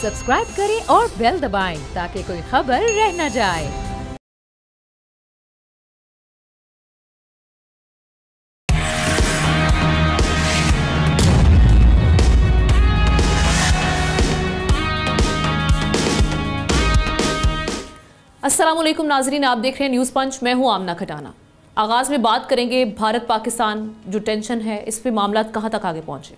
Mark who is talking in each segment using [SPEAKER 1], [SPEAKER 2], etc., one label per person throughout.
[SPEAKER 1] Subscribe करें और bell दबाएं ताकि कोई खबर रह न जाए। अस्सलाम वालेकुम नाजरीन, आप देख रहे हैं न्यूज़ पंच। मैं हूं आमना खटाना। आगाज़ में बात करेंगे भारत पाकिस्तान जो टेंशन है, इस पे मामला कहां तक आगे पहुंचे।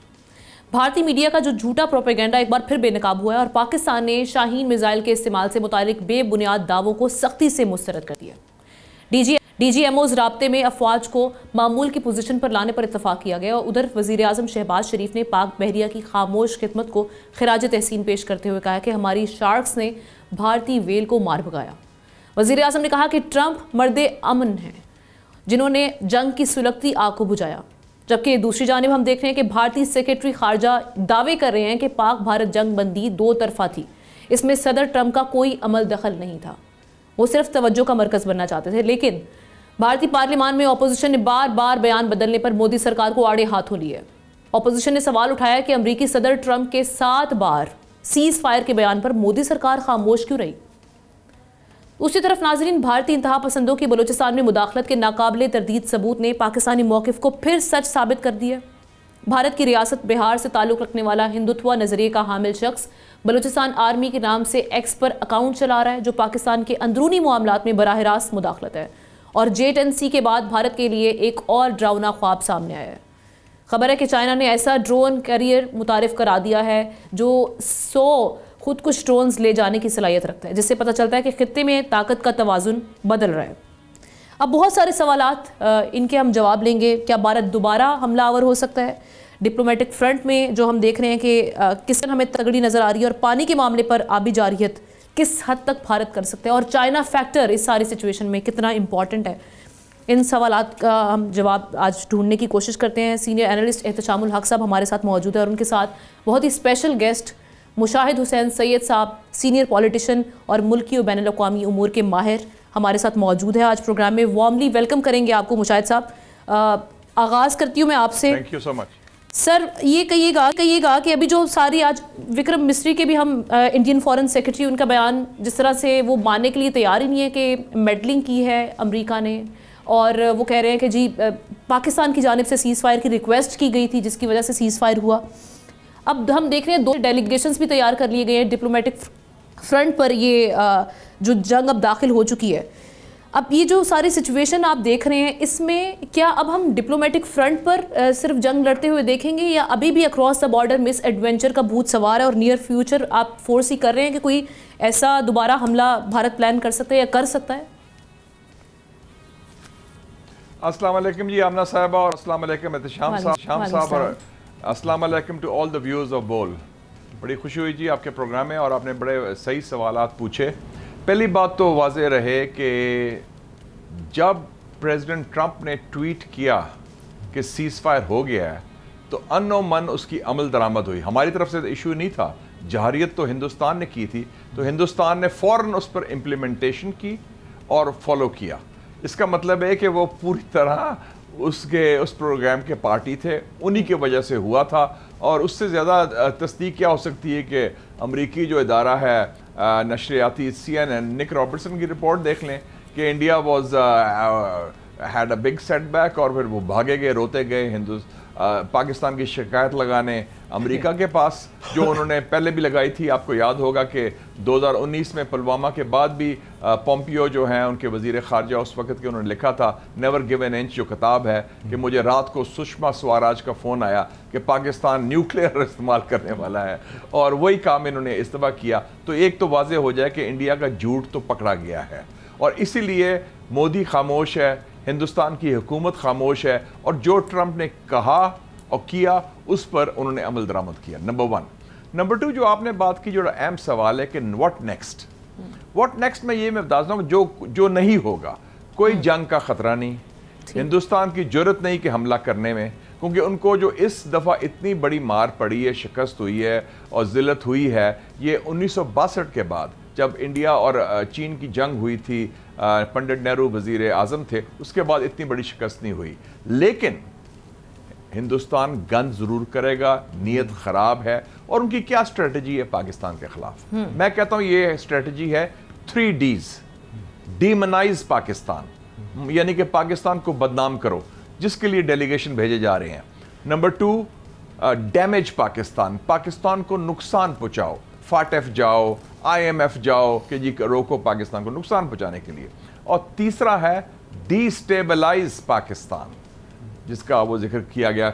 [SPEAKER 1] भारतीय मीडिया का जो झूठा प्रोपेगेंडा एक बार फिर बेनकाब हुआ है और पाकिस्तान ने शाहीन मिसाइल के इस्तेमाल से मुतालिक बेबुनियाद दावों को सख्ती से मुस्तरद कर दिया। DGMOs राब्ते में अफवाज को मामूल की पोजीशन पर लाने पर इत्तफाक किया गया। और उधर वज़ीर आज़म शहबाज शरीफ ने पाक बहरिया की खामोश खिदमत को खिराज तहसीन पेश करते हुए कहा कि हमारी शार्क्स ने भारतीय वेल को मार भगाया। वज़ीर आज़म ने कहा कि ट्रंप मर्दे अमन हैं जिन्होंने जंग की सुलगती आग को बुझाया, जबकि दूसरी जानिब हम देख रहे हैं कि भारतीय सेक्रेटरी खारजा दावे कर रहे हैं कि पाक भारत जंग बंदी दो तरफा थी, इसमें सदर ट्रंप का कोई अमल दखल नहीं था, वो सिर्फ तवज्जो का मरकज़ बनना चाहते थे। लेकिन भारतीय पार्लियामान में अपोजिशन ने बार बार बयान बदलने पर मोदी सरकार को आड़े हाथों लिए। अपोजिशन ने सवाल उठाया कि अमरीकी सदर ट्रंप के 7 बार सीज फायर के बयान पर मोदी सरकार खामोश क्यों रही। दूसरी तरफ नाजरीन, भारतीय इंतहा पसंदों की बलूचिस्तान में मुदाखलत के नाकाबिले तरदीद सबूत ने पाकिस्तानी मौक़िफ़ को फिर सच साबित कर दिया। भारत की रियासत बिहार से ताल्लुक़ रखने वाला हिंदुत्व नज़रिए का हामिल शख्स बलूचिस्तान आर्मी के नाम से एक्स पर अकाउंट चला रहा है, जो पाकिस्तान के अंदरूनी मामलात में बराह रास्त मुदाखलत है। और J-10C के बाद भारत के लिए एक और डरावना ख्वाब सामने आया है। खबर है कि चाइना ने ऐसा ड्रोन कैरियर मुतारिफ करा दिया है जो 100 खुद कुछ ड्रोन्स ले जाने की सलाहियत रखता है, जिससे पता चलता है कि खित्ते में ताकत का तवाज़ुन बदल रहा है। अब बहुत सारे सवालात इनके हम जवाब लेंगे। क्या भारत दोबारा हमलावर हो सकता है? डिप्लोमेटिक फ्रंट में जो हम देख रहे हैं कि किस तरह हमें तगड़ी नज़र आ रही है, और पानी के मामले पर आबी जारियत किस हद तक भारत कर सकते हैं, और चाइना फैक्टर इस सारी सिचुएशन में कितना इंपॉर्टेंट है, इन सवालात का हम जवाब आज ढूंढने की कोशिश करते हैं। सीनियर एनालिस्ट एहतशामुल हक साहब हमारे साथ मौजूद है और उनके साथ बहुत ही स्पेशल गेस्ट मुशाहिद हुसैन सैयद साहब, सीनियर पॉलिटिशियन और मुल्की और बैनुल अक़वामी उमूर के माहिर हमारे साथ मौजूद है आज प्रोग्राम में। वार्मली वेलकम करेंगे आपको मुशाहिद साहब। आगाज़ करती हूँ मैं आपसे।
[SPEAKER 2] Thank you so much
[SPEAKER 1] sir, ये कहिएगा कि अभी जो सारी आज विक्रम मिस्री के भी हम इंडियन फॉरेन सेक्रेटरी, उनका बयान जिस तरह से वो मानने के लिए तैयार ही नहीं है कि मेडलिंग की है अमेरिका ने, और वो कह रहे हैं कि जी पाकिस्तान की जानिब से सीज़ फायर की रिक्वेस्ट की गई थी जिसकी वजह से सीज़ फायर हुआ। अब हम देख रहे हैं 2 डेलीगेशंस भी तैयार कर लिए गए हैं डिप्लोमेटिक फ्रंट पर, ये जो जंग अब दाखिल हो चुकी है। अब ये जो सारी सिचुएशन आप देख रहे हैं, इसमें क्या अब हम डिप्लोमेटिक फ्रंट पर सिर्फ जंग लड़ते हुए देखेंगे, या अभी भी across the border miss adventure का भूत सवार है और नियर फ्यूचर आप फोर्स ही कर रहे हैं कि कोई ऐसा दोबारा हमला भारत प्लान कर सकता है या कर सकता है?
[SPEAKER 2] अस्सलाम वालेकुम जी आमना साहबा, और अस्सलाम वालेकुम एहतशाम साहब, और अस्सलाम वालेकुम to all the viewers of Bol. बड़ी खुशी हुई जी आपके प्रोग्राम में, और आपने बड़े सही सवालात पूछे। पहली बात तो वाज़ेह रहे कि जब प्रेसिडेंट ट्रंप ने ट्वीट किया कि सीज़ फायर हो गया है, तो अनो मन उसकी अमल दरामद हुई। हमारी तरफ से इशू नहीं था, जहारियत तो हिंदुस्तान ने की थी, तो हिंदुस्तान ने फ़ौरन उस पर इम्प्लीमेंटेशन की और फॉलो किया। इसका मतलब है कि वो पूरी तरह उस प्रोग्राम के पार्टी थे, उन्हीं की वजह से हुआ था। और उससे ज़्यादा तस्दीक क्या हो सकती है कि अमरीकी जो इदारा है नशरियाती CNN, निक रॉबर्टसन की रिपोर्ट देख लें कि India was had a big setback, और फिर वो भागे गए, रोते गए पाकिस्तान की शिकायत लगाने अमेरिका के पास, जो उन्होंने पहले भी लगाई थी। आपको याद होगा कि 2019 में पुलवामा के बाद भी पोम्पियो जो हैं उनके वज़ीर ख़ारजा उस वक्त के, उन्होंने लिखा था नेवर गिव एन इंच, जो किताब है, कि मुझे रात को सुषमा स्वराज का फ़ोन आया कि पाकिस्तान न्यूक्लियर इस्तेमाल करने वाला है, और वही काम इन्होंने इस दफ़ा किया। तो एक तो वाज़ेह हो जाए कि इंडिया का झूठ तो पकड़ा गया है, और इसीलिए मोदी खामोश है, हिंदुस्तान की हुकूमत खामोश है, और जो ट्रंप ने कहा और किया उस पर उन्होंने अमल दरामद किया। नंबर 1। नंबर 2, जो आपने बात की, जो अहम सवाल है कि व्हाट नेक्स्ट में ये मैं बताता हूँ जो नहीं होगा। कोई जंग का ख़तरा नहीं, हिंदुस्तान की ज़रूरत नहीं कि हमला करने में, क्योंकि उनको जो इस दफ़ा इतनी बड़ी मार पड़ी है, शिकस्त हुई है और ज़िल्लत हुई है, ये 1962 के बाद जब इंडिया और चीन की जंग हुई थी, पंडित नेहरू वज़ीर आज़म थे, उसके बाद इतनी बड़ी शिकस्त नहीं हुई। लेकिन हिंदुस्तान गन जरूर करेगा, नीयत खराब है। और उनकी क्या स्ट्रेटजी है पाकिस्तान के खिलाफ? मैं कहता हूं ये स्ट्रेटजी है 3 Ds। डीमनाइज पाकिस्तान, यानी कि पाकिस्तान को बदनाम करो, जिसके लिए डेलीगेशन भेजे जा रहे हैं। नंबर 2, डैमेज पाकिस्तान, पाकिस्तान को नुकसान पहुंचाओ, FATF जाओ, IMF जाओ कि जी रोको पाकिस्तान को नुकसान पहुंचाने के लिए। और तीसरा है डिस्टेबलाइज पाकिस्तान, जिसका वो जिक्र किया गया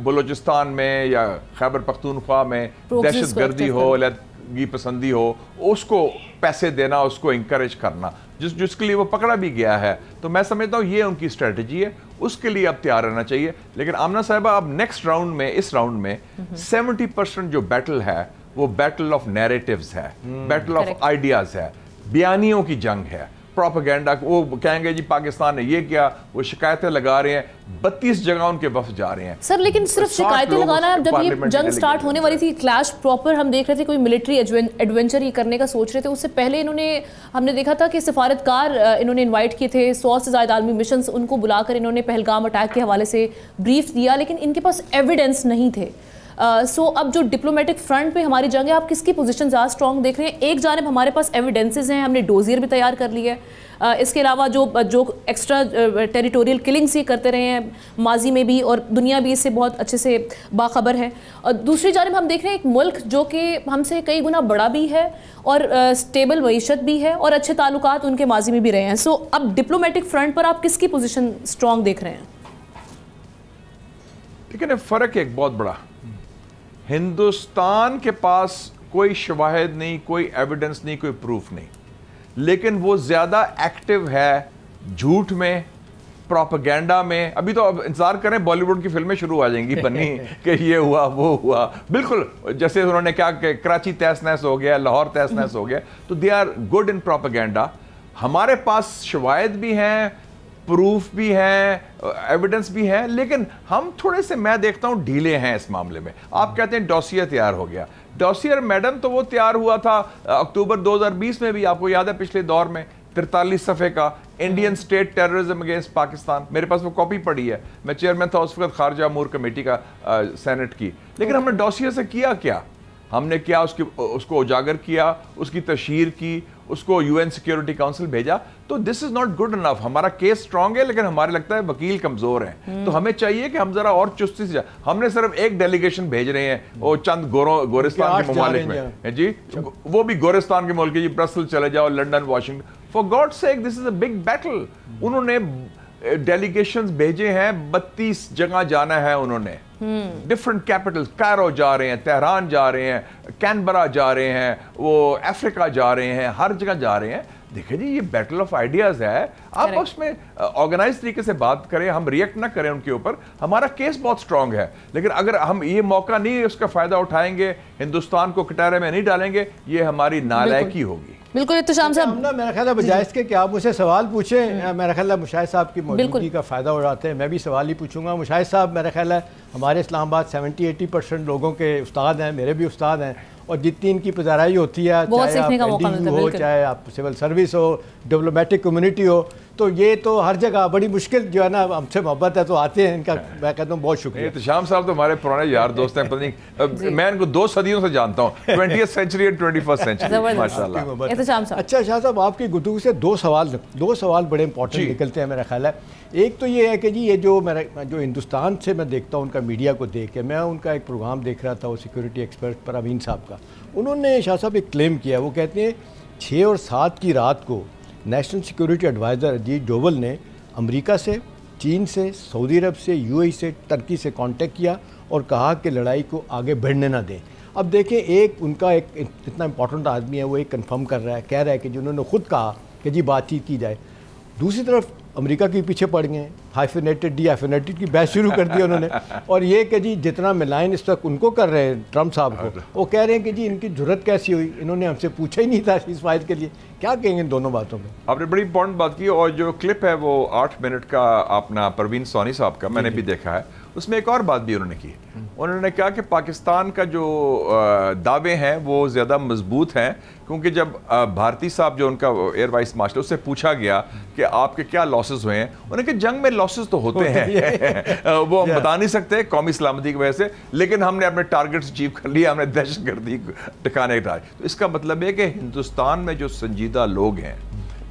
[SPEAKER 2] बलूचिस्तान में या खैबर पख्तूनख्वा में दहशतगर्दी हो, अलहदगी पसंदी हो, उसको पैसे देना, उसको इंकरेज करना, जिसके लिए वो पकड़ा भी गया है। तो मैं समझता हूँ ये उनकी स्ट्रेटजी है, उसके लिए अब तैयार रहना चाहिए। लेकिन आमना साहिबा, अब नेक्स्ट राउंड में, इस राउंड में 70% जो बैटल है वो बैटल ऑफ नैरेटिव्स है, बैटल ऑफ आइडियाज है, बयानियों की जंग है, प्रोपेगेंडा। वो कहेंगे जी पाकिस्तान ने ये किया, वो शिकायतें लगा रहे हैं, 32 जगह उनके वफ्द जा रहे हैं।
[SPEAKER 1] सर लेकिन सिर्फ शिकायतें लगाना, जब ये जंग स्टार्ट होने वाली थी, क्लैश प्रॉपर हम देख रहे थे, कोई मिलिट्री एडवेंचर ये करने का सोच रहे थे, उससे पहले हमने देखा था कि सफारतकार इन्होंने इन्वाइट किए थे, 100 से ज़्यादा आर्मी मिशंस, उनको बुलाकर इन्होंने पहलगाम अटैक के हवाले से ब्रीफ दिया, लेकिन इनके पास एविडेंस नहीं थे। सो अब जो डिप्लोमेटिक फ्रंट पे हमारी जंग है, आप किसकी पोजीशन ज़्यादा स्ट्रॉन्ग देख रहे हैं? एक जानब हमारे पास एविडेंसेस हैं, हमने डोजियर भी तैयार कर लिया है, इसके अलावा जो एक्स्ट्रा टेरिटोरियल किलिंग्स ये करते रहे हैं माजी में भी, और दुनिया भी इससे बहुत अच्छे से बाखबर है। और दूसरी जानब हम देख रहे हैं एक मुल्क जो कि हमसे कई गुना बड़ा भी है और स्टेबल मईशत भी है और अच्छे ताल्लुकात उनके माजी में भी रहे हैं। सो अब डिप्लोमेटिक फ्रंट पर आप किसकी पोजीशन स्ट्रॉन्ग देख रहे हैं?
[SPEAKER 2] लेकिन फ़र्क एक बहुत बड़ा, हिंदुस्तान के पास कोई शवाहिद नहीं, कोई एविडेंस नहीं, कोई प्रूफ नहीं, लेकिन वो ज़्यादा एक्टिव है झूठ में, प्रोपेगेंडा में। अभी तो अब इंतजार करें, बॉलीवुड की फिल्में शुरू आ जाएंगी बननी कि ये हुआ वो हुआ, बिल्कुल जैसे उन्होंने क्या कि कराची तहस नहस हो गया, लाहौर तहस नहस हो गया। तो they are good in propaganda. हमारे पास शवाहिद भी हैं, प्रूफ भी है, एविडेंस भी है, लेकिन हम थोड़े से, मैं देखता हूं, ढीले हैं इस मामले में। आप कहते हैं डॉसियर तैयार हो गया, डॉसियर मैडम तो वो तैयार हुआ था अक्टूबर 2020 में भी, आपको याद है पिछले दौर में 43 सफ़े का Indian state terrorism against Pakistan. मेरे पास वो कॉपी पड़ी है, मैं चेयरमैन था उस वक्त खारजा अमूर कमेटी का, सेनेट की। लेकिन हमने डॉसियर से किया क्या? हमने क्या उसको उजागर किया, उसकी तशहीर की, उसको UN सिक्योरिटी काउंसिल भेजा। तो this is not good enough. हमारा केस स्ट्रांग है, लेकिन हमारे लगता है वकील कमजोर हैं। तो हमें चाहिए कि हम जरा और चुस्ती से, हमने सिर्फ एक डेलीगेशन भेज रहे हैं, वो चंद गोरिस्तान के ममालिक में जी, वो भी गोरिस्तान के मुल्क जी, ब्रसल चले जाओ, London, Washington. For God sake, this is a big battle. उन्होंने डेलीगेशंस भेजे हैं, 32 जगह जाना है उन्होंने, डिफरेंट कैपिटल, कायरो जा रहे हैं, तेहरान जा रहे हैं, कैनबरा जा रहे हैं, वो अफ्रीका जा रहे हैं, हर जगह जा रहे हैं। देखिए जी, ये बैटल ऑफ आइडियाज है। आप उसमें ऑर्गेनाइज तरीके से बात करें, हम रिएक्ट ना करें उनके ऊपर। हमारा केस बहुत स्ट्रांग है, लेकिन अगर हम ये मौका नहीं उसका फायदा उठाएंगे, हिंदुस्तान को कटहरे में नहीं डालेंगे, ये हमारी नालायकी होगी।
[SPEAKER 1] बिल्कुल इत्तेशाम साहब,
[SPEAKER 3] मेरा ख्याल है बजाय इसके कि आप मुझसे सवाल पूछें, मेरा ख्याल है मुशाहिद साहब की मौजूदगी का फ़ायदा उठाते हैं, मैं भी सवाल ही पूछूंगा। मुशाहिद साहब, मेरा ख्याल है हमारे इस्लामाबाद 70-80% लोगों के उस्ताद हैं, मेरे भी उस्ताद हैं, और जितनी इनकी पज़ाराई होती है, चाहे आप NDU हो, चाहे आप सिविल सर्विस हो, डिप्लोमेटिक कम्युनिटी हो, तो ये तो हर जगह बड़ी मुश्किल जो है ना, हमसे मोहब्बत है तो आते हैं। इनका मैं कहता हूँ बहुत शुक्रिया।
[SPEAKER 2] इत्तेशाम साहब तो हमारे पुराने यार दोस्त हैं, पता नहीं, मैं इनको 2 सदियों से जानता हूँ, 20th सेंचुरी और 21st सेंचुरी, माशाल्लाह।
[SPEAKER 3] अच्छा शाह साहब, आपकी गुफ्तगू से दो सवाल बड़े इंपॉर्टेंट निकलते हैं मेरा ख्याल है। एक तो ये है कि जी, ये जो हिंदुस्तान से मैं देखता हूँ, उनका मीडिया को देख के, मैं उनका एक प्रोग्राम देख रहा था, वो सिक्योरिटी एक्सपर्ट पर अमीन साहब का, उन्होंने शाह साहब एक क्लेम किया। वो कहते हैं 6 और 7 की रात को national security adviser Ajit Doval ने अमेरिका से, चीन से, सऊदी अरब से, UAE से, तुर्की से कांटेक्ट किया और कहा कि लड़ाई को आगे बढ़ने ना दें। अब देखें, एक उनका एक इतना इंपॉर्टेंट आदमी है, वो एक कंफर्म कर रहा है, कह रहा है कि जिन्होंने खुद कहा कि जी बातचीत की जाए। दूसरी तरफ अमेरिका के पीछे पड़ गए, हाइफेनेटेड डीहाइफेनेटेड की बहस शुरू कर दी उन्होंने। और ये कि जी जितना मिलाइन इस वक्त उनको कर रहे हैं ट्रम्प साहब को, वो कह रहे हैं कि जी इनकी जरूरत कैसी हुई, इन्होंने हमसे पूछा ही नहीं था इस फाइल के लिए। क्या कहेंगे इन दोनों बातों में?
[SPEAKER 2] आपने बड़ी इंपॉर्टेंट बात की, और जो क्लिप है वो 8 मिनट का अपना परवीन सोनी साहब का, मैंने भी देखा है। उसमें एक और बात भी उन्होंने की, उन्होंने कहा कि पाकिस्तान का जो दावे हैं वो ज़्यादा मजबूत हैं, क्योंकि जब भारती साहब जो उनका एयर वाइस मार्शल, उससे पूछा गया कि आपके क्या लॉसेस हुए हैं, उन्होंने कहा जंग में लॉसेस तो होते हैं वो हम बता नहीं सकते कौमी सलामती की वजह से, लेकिन हमने अपने टारगेट्स अचीव कर लिया, हमने दहशतगर्दी ठिकाने डाले। तो इसका मतलब है कि हिंदुस्तान में जो संजीदा लोग हैं,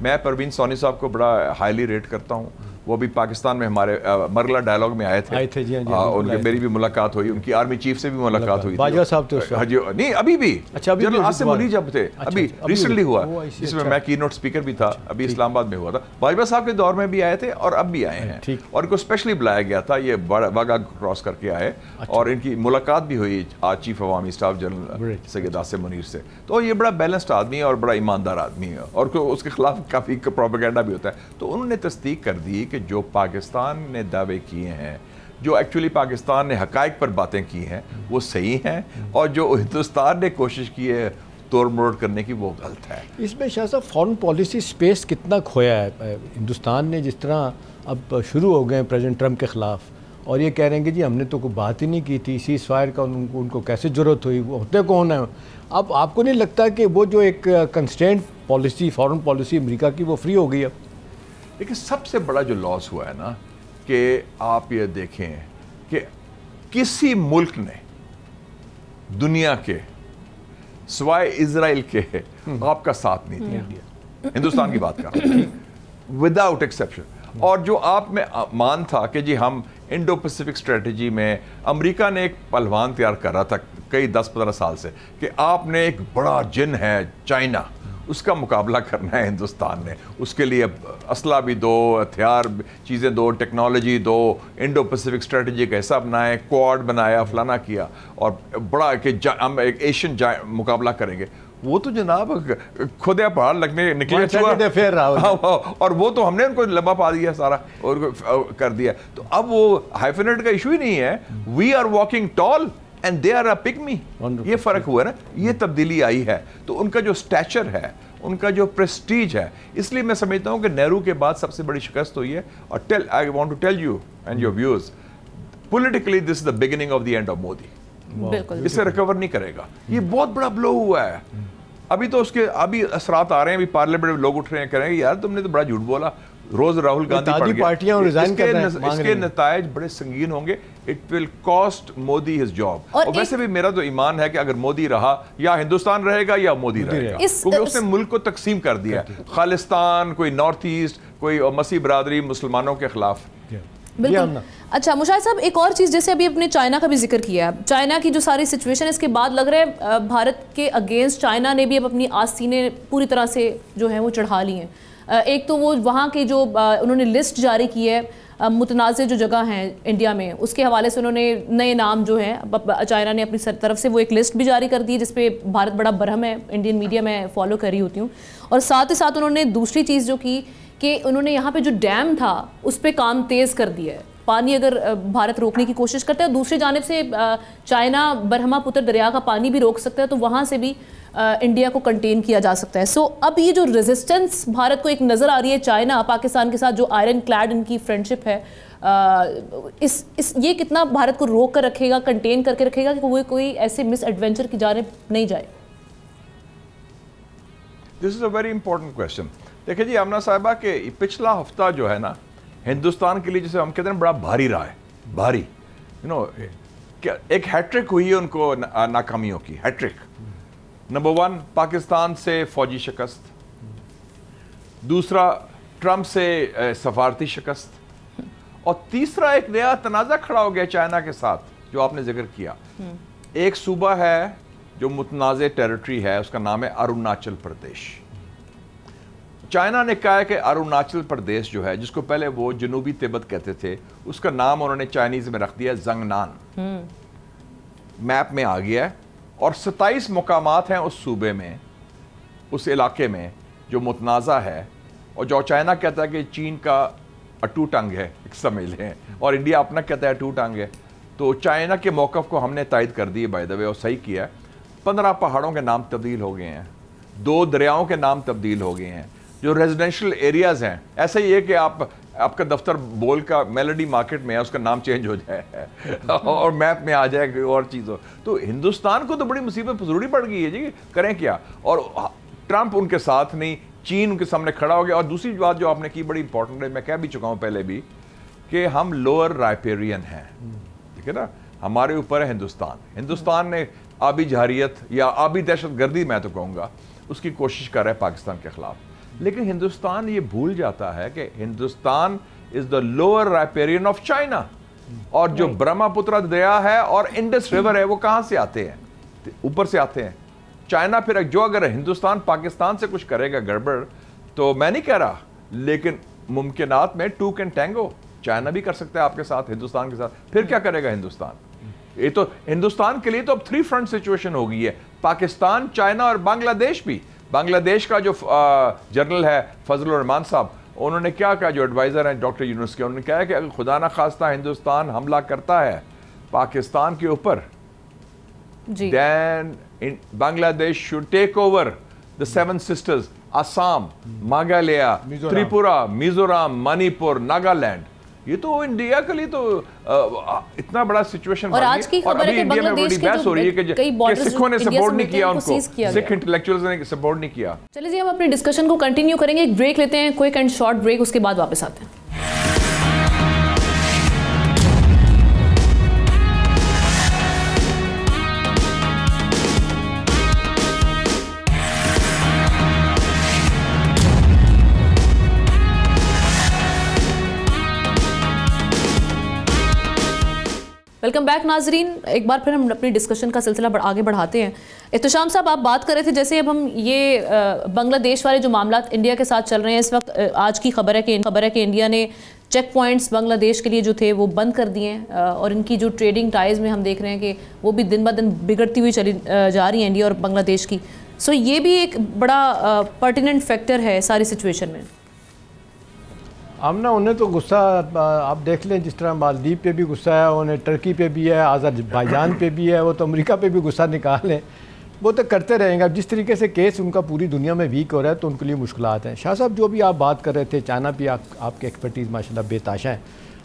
[SPEAKER 2] मैं परवीन सोनी साहब को बड़ा हाईली रेट करता हूँ, वो भी पाकिस्तान में हमारे मरगला डायलॉग में आए थे जी, उनकी मेरी भी मुलाकात हुई, उनकी आर्मी चीफ से भी मुलाकात हुई,
[SPEAKER 3] बाजवा साहब तो
[SPEAKER 2] नहीं अभी भी,
[SPEAKER 3] अच्छा
[SPEAKER 2] जनरल आसिम मुनीर जब थे, अभी रिसेंटली हुआ, जिसमें मैं कीनोट स्पीकर भी था, अभी इस्लामाबाद में हुआ था। बाजवा साहब के दौर में भी आए थे और अब भी आए हैं, और इनको स्पेशली बुलाया गया था, ये वाघा क्रॉस करके आए, और इनकी मुलाकात भी हुई आज चीफ अवामी स्टाफ जनरल सैयद आसिम मुनीर से। तो ये बड़ा बैलेंस्ड आदमी है और बड़ा ईमानदार आदमी है, और उसके खिलाफ काफ़ी प्रोपेगेंडा भी होता है। तो उन्होंने तस्दीक कर दी कि जो पाकिस्तान ने दावे किए हैं, जो एक्चुअली पाकिस्तान ने हकाइक पर बातें की हैं, वो सही हैं, और जो हिंदुस्तान ने कोशिश की है तोड़ मरोड़ करने की, वो गलत है।
[SPEAKER 3] इसमें शाह साहब फॉरेन पॉलिसी स्पेस कितना खोया है हिंदुस्तान ने, जिस तरह अब शुरू हो गए प्रेसिडेंट ट्रंप के ख़िलाफ़, और ये कह रहे हैं कि जी हमने तो कोई बात ही नहीं की थी, सीज़ फायर का उनको कैसे ज़रूरत हुई, वो होते कौन है। अब आपको नहीं लगता कि वो जो एक constant policy, foreign policy America की, वो फ्री हो गई अब?
[SPEAKER 2] लेकिन सबसे बड़ा जो लॉस हुआ है ना, कि आप ये देखें कि किसी मुल्क ने दुनिया के सिवाय इजराइल के आपका साथ नहीं दिया। हिंदुस्तान की बात कर रहा हूं, विदाउट एक्सेप्शन। और जो आप में मान था कि जी हम इंडो पैसिफिक स्ट्रेटजी में, अमेरिका ने एक पहलवान तैयार कर रहा था कई 10-15 साल से, कि आपने एक बड़ा जिन है चाइना, उसका मुकाबला करना है हिंदुस्तान ने, उसके लिए असला भी दो, हथियार चीज़ें दो, टेक्नोलॉजी दो, इंडो पैसिफिक स्ट्रेटजी का हिस्सा बनाए, क्वाड बनाया, फलाना किया, और बड़ा कि हम एक एशियन मुकाबला करेंगे। वो तो जनाब खुद पहाड़ लगने निकले
[SPEAKER 3] फिर
[SPEAKER 2] और वो तो हमने उनको लबा पा दिया सारा और कर दिया। तो अब वो हाइफेनेट का इशू ही नहीं है, we are walking tall and they are a pygmy. ये फर्क हुआ ना, ये तब्दीली आई है। तो उनका जो स्टैचर है, उनका जो प्रेस्टीज है, इसलिए मैं समझता हूं कि नेहरू के बाद सबसे बड़ी शिकस्त हुई है। और I want to tell you and your viewers, politically this is the beginning of the end of Modi. इससे रिकवर नहीं करेगा, ये बहुत बड़ा ब्लो हुआ है। अभी तो उसके अभी असरात आ रहे हैं, अभी पार्लियामेंट में लोग उठ रहे हैं, कह रहे हैं यार तुमने तो बड़ा झूठ बोला, रोज राहुल गांधी पड़ गए, इसके नतायज बड़े संगीन होंगे। It will cost Modi his job. और वैसे भी मेरा तो ईमान है कि अगर मोदी रहा, या हिंदुस्तान रहेगा या मोदी रहेगा, क्योंकि उसने मुल्क को तकसीम कर दिया, खालिस्तान, कोई नॉर्थ ईस्ट, कोई मसीह बरादरी, मुसलमानों के खिलाफ।
[SPEAKER 1] बिल्कुल। अच्छा मुशाहिद साहब, एक और चीज़, जैसे अभी अपने चाइना का भी जिक्र किया है, चाइना की जो सारी सिचुएशन है, इसके बाद लग रहा है भारत के अगेंस्ट चाइना ने भी अब अपनी आस्तीनें पूरी तरह से जो है वो चढ़ा ली हैं। एक तो वो वहाँ की जो उन्होंने लिस्ट जारी की है मुतनाज़ जो जगह हैं इंडिया में, उसके हवाले से उन्होंने नए नाम जो हैं चाइना ने अपनी तरफ से वो एक लिस्ट भी जारी कर दी, जिस पे भारत बड़ा बरहम है, इंडियन मीडिया में फॉलो कर रही होती हूँ। और साथ ही साथ उन्होंने दूसरी चीज़ जो की कि उन्होंने यहाँ पे जो डैम था उस पर काम तेज़ कर दिया है। पानी अगर भारत रोकने की कोशिश करता है, दूसरी जानिब से चाइना ब्रह्मपुत्र दरिया का पानी भी रोक सकता है, तो वहाँ से भी इंडिया को कंटेन किया जा सकता है। सो अब ये जो रेजिस्टेंस भारत को एक नज़र आ रही है चाइना पाकिस्तान के साथ, जो आयरन क्लैड इनकी फ्रेंडशिप है, ये कितना भारत को रोक कर रखेगा, कंटेन करके रखेगा कि वो कोई ऐसे मिस एडवेंचर की जानिब नहीं जाए?
[SPEAKER 2] This is a very important question. देखिए जी आमना साहिबा के पिछला हफ्ता जो है ना, हिंदुस्तान के लिए, जैसे हम कहते हैं, बड़ा भारी रहा है, भारी, यू नो, क्या एक हैट्रिक हुई है उनको नाकामियों की, हैट्रिक। नंबर 1 पाकिस्तान से फौजी शिकस्त, दूसरा ट्रंप से सफारती शिकस्त, और तीसरा एक नया तनाज़ा खड़ा हो गया चाइना के साथ, जो आपने जिक्र किया। एक सूबा है जो मुतनाज़ टेरिटरी है, उसका नाम है अरुणाचल प्रदेश। चाइना ने कहा है कि अरुणाचल प्रदेश जो है, जिसको पहले वो जनूबी तिब्बत कहते थे, उसका नाम उन्होंने चाइनीज में रख दिया जंगनान। मैप में आ गया है, और 27 मुकामात हैं उस सूबे में, उस इलाके में जो मुतनाज़ा है, और जो चाइना कहता है कि चीन का अटूट अंग है, समझ लें, और इंडिया अपना कहता है अटूट अंग है। तो चाइना के मौक़िफ़ को हमने तायद कर दी है, बाय द वे, और सही किया है। 15 पहाड़ों के नाम तब्दील हो गए हैं, 2 दरियाओं के नाम तब्दील हो गए हैं, जो रेजिडेंशियल एरियाज हैं, ऐसा ही है कि आपका दफ्तर बोल का मेलोडी मार्केट में है, उसका नाम चेंज हो जाए और मैप में आ जाए कोई और चीज़ हो। तो हिंदुस्तान को तो बड़ी मुसीबत जरूरी पड़ गई है जी, करें क्या। और ट्रंप उनके साथ नहीं, चीन उनके सामने खड़ा हो गया। और दूसरी बात जो आपने की बड़ी इंपॉर्टेंट है, मैं कह भी चुका हूँ पहले भी, कि हम लोअर राइपेरियन हैं, ठीक है ना, हमारे ऊपर है हिंदुस्तान ने आबी जहारियत या आबी दहशतगर्दी, मैं तो कहूँगा, उसकी कोशिश कर रहा है पाकिस्तान के खिलाफ। लेकिन हिंदुस्तान ये भूल जाता है कि Hindustan is the lower riparian of China. और जो ब्रह्मपुत्र दरिया है और इंडस रिवर है, वो कहाँ से आते हैं? ऊपर से आते हैं। चाइना फिर जो अगर हिंदुस्तान पाकिस्तान से कुछ करेगा गड़बड़, तो मैं नहीं कह रहा, लेकिन मुमकिनात में टू कैन टैंगो, चाइना भी कर सकता है आपके साथ, हिंदुस्तान के साथ। फिर क्या करेगा हिंदुस्तान? ये तो हिंदुस्तान के लिए तो अब 3 फ्रंट सिचुएशन हो गई है, पाकिस्तान, चाइना और बांग्लादेश भी। बांग्लादेश का जो जनरल है फजलुर रहमान साहब, उन्होंने क्या कहा, जो एडवाइजर हैं डॉक्टर यूनुस के, उन्होंने कहा कि अगर खुदा ना खास्ता हिंदुस्तान हमला करता है पाकिस्तान के ऊपर, then Bangladesh should take over the 7 sisters, Assam, Meghalaya, Tripura, Mizoram, Manipur, Nagaland. ये तो इंडिया के लिए तो इतना बड़ा सिचुएशन।
[SPEAKER 1] और आज की खबर है कि बांग्लादेश की
[SPEAKER 2] बहस हो रही है कि सिखों ने सपोर्ट नहीं किया उनको, सिख इंटेलेक्चुअल्स ने सपोर्ट नहीं किया।
[SPEAKER 1] चलिए जी, हम अपनी डिस्कशन को कंटिन्यू करेंगे, एक ब्रेक लेते हैं, क्विक एंड शॉर्ट ब्रेक, उसके बाद वापस आते हैं। वेलकम बैक नाजरीन। एक बार फिर हम अपनी डिस्कशन का सिलसिला आगे बढ़ाते हैं। एहतशाम साहब, आप बात कर रहे थे जैसे अब हम ये बांग्लादेश वाले जो मामला इंडिया के साथ चल रहे हैं इस वक्त, आज की खबर है कि इंडिया ने चेक पॉइंट्स बांग्लादेश के लिए जो थे वो बंद कर दिए हैं और इनकी जो ट्रेडिंग टाइज में हम देख रहे हैं कि वो भी दिन ब दिन बिगड़ती हुई चली जा रही है इंडिया और बांग्लादेश की। सो ये भी एक बड़ा पर्टिनेंट फैक्टर है सारी सिचुएशन में।
[SPEAKER 3] आमना, उन्हें तो गुस्सा आप देख लें, जिस तरह मालदीव पे भी गुस्सा है, उन्हें टर्की पे भी है, अज़रबैजान पे भी है, वो तो अमेरिका पे भी गुस्सा निकाल लें, वो तो करते रहेंगे। अब जिस तरीके से केस उनका पूरी दुनिया में वीक हो रहा है तो उनके लिए मुश्किलात हैं। शाह साहब, जो भी आप बात कर रहे थे, चाइना भी आपके एक्सपर्टीज़ माशाल्लाह बेताशा हैं।